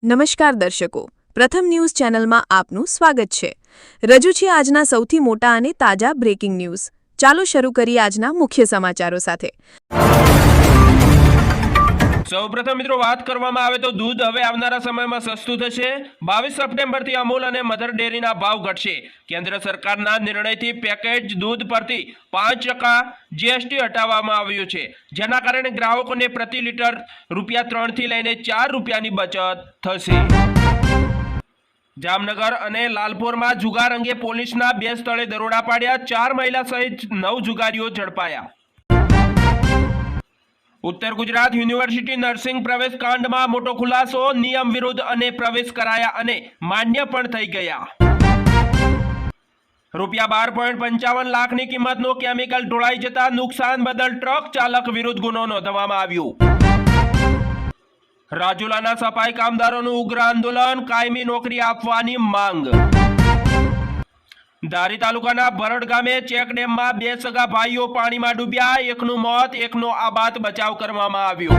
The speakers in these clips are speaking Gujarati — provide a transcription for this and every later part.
નમસ્કાર દર્શકો, પ્રથમ ન્યૂઝ ચેનલમાં આપનું સ્વાગત છે। રજૂ છે આજના સૌથી મોટા અને તાજા બ્રેકિંગ ન્યૂઝ। ચાલો શરૂ કરીએ આજના મુખ્ય સમાચારો સાથે। સૌપ્રથમ મિત્રો વાત કરવામાં આવે તો દૂધ હવે આવનારા સમયમાં સસ્તું થશે। 22 સપ્ટેમ્બરથી અમૂલ અને મધર ડેરીના ભાવ ઘટશે। કેન્દ્ર સરકારના નિર્ણયથી પેકેજ દૂધ પરથી 5% જીએસટી હટાવવામાં આવ્યું છે, જેના કારણે ગ્રાહકોને પ્રતિ લીટર ₹3 થી લઈને ₹4ની બચત થશે। જામનગર અને લાલપુરમાં જુગાર અંગે પોલીસના 2 સ્થળે દરોડા પાડ્યા। 4 મહિલા સહિત 9 જુગારીઓ ઝડપાયા। ઉત્તર ગુજરાત યુનિવર્સિટી નર્સિંગ પ્રવેશ કાંડમાં મોટો ખુલાસો। નિયમ વિરુદ્ધ અને પ્રવેશ કરાયા અને માન્ય પણ થઈ ગયા। ₹12.55 લાખની કિંમતનો કેમિકલ ઢોળાઈ જતા નુકસાન બદલ ટ્રક ચાલક વિરુદ્ધ ગુનો નોંધવામાં આવ્યો। રાજુલાના સફાઈ કામદારોનું ઉગ્ર આંદોલન, કાયમી નોકરી આપવાની માંગ। ધારી તાલુકાના ભરડ ગામે ચેકડેમમાં 2 સગા ભાઈઓ પાણીમાં ડૂબ્યા। એકનું મોત, એકનો આબાદ બચાવ કરવામાં આવ્યો।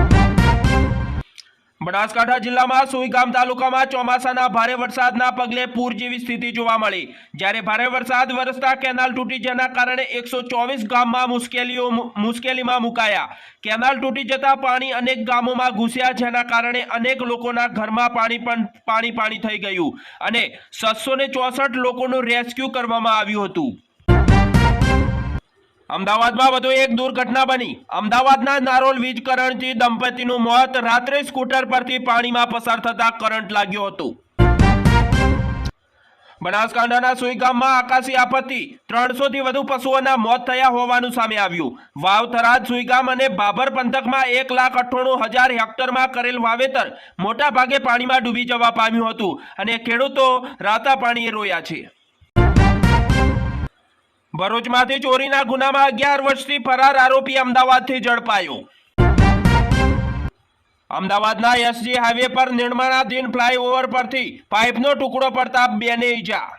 બનાસકાંઠા જિલ્લામાં સુઈગામ તાલુકામાં ચોમાસાના ભારે વરસાદના પગલે પૂર જેવી સ્થિતિ જોવા મળી, જ્યારે ભારે વરસાદ વરસતા કેનાલ તૂટી, જેના કારણે 124 ગામમાં મુશ્કેલીમાં મુકાયા। કેનાલ તૂટી જતા પાણી અનેક ગામોમાં ઘૂસ્યા, જેના કારણે અનેક લોકોના ઘરમાં પાણી થઈ ગયું અને 764 લોકોનું રેસ્ક્યુ કરવામાં આવ્યું હતું। અમદાવાદમાં વધુ એક દુર્ઘટના બની। અમદાવાદના નારોલ વીજકરણથી દંપતીનું મોત। રાત્રે સ્કૂટર પરથી પાણીમાં પસાર થતા કરંટ લાગ્યો હતો। બનાસકાંઠાના સુઈગામમાં આકાશી આપત્તિ, 300થી વધુ પશુઓના મોત થયા હોવાનું સામે આવ્યું। વાવ, થરાદ, સુઈગામ અને ભાભર પંથકમાં 1,98,000 હેક્ટરમાં કરેલ વાવેતર મોટા ભાગે પાણીમાં ડૂબી જવા પામ્યું હતું અને ખેડૂતો રાતા પાણીએ રોયા છે। ભરૂચમાંથી ચોરીના ગુનામાં 11 વર્ષથી ફરાર આરોપી અમદાવાદથી ઝડપાયો। અમદાવાદના એસજી હાઈવે પર નિર્માણાધીન ફ્લાયઓવર પરથી પાઇપનો ટુકડો પડતા 2ને ઈજા।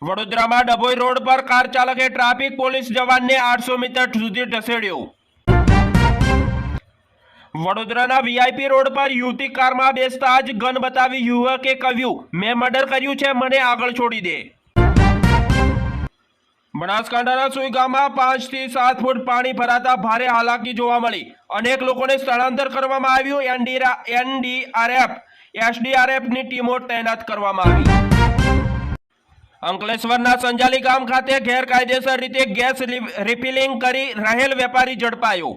વડોદરામાં ડભોઈ રોડ પર કાર ચાલકે ટ્રાફિક પોલીસ જવાનને 800 મીટર સુધી ઢસેડ્યો। વડોદરાના વીઆઈપી રોડ પર યુવતી કારમાં બેસતા જ ગન બતાવી યુવકે કહ્યું, મેં મર્ડર કર્યું છે, મને આગળ છોડી દે। બનાસકાંઠાના સુઈગામમાં 5 થી 7 ફૂટ પાણી ભરાતા ભારે હાલાકી જોવા મળી। અનેક લોકોને સ્થળાંતર કરવામાં આવ્યું। એનડીઆરએફ, એસડીઆરએફની ટીમો તૈનાત કરવામાં આવી। અંકલેશ્વરના સંજાલી ગામ ખાતે ગેરકાયદેસર રીતે ગેસ રિફિલિંગ કરી રહેલ વેપારી ઝડપાયો।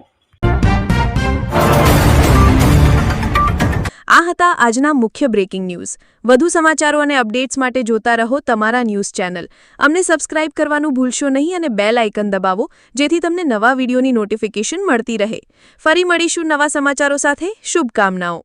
આ હતા આજના મુખ્ય બ્રેકિંગ ન્યૂઝ। વધુ સમાચારો અને અપડેટ્સ માટે જોતા રહો તમારા ન્યૂઝ ચેનલ। અમને સબસ્ક્રાઇબ કરવાનું ભૂલશો નહીં અને બેલ આઇકન દબાવો, જેથી તમને નવા વિડીયોની નોટિફિકેશન મળતી રહે। ફરી મળીશું નવા સમાચારો સાથે। શુભકામનાઓ।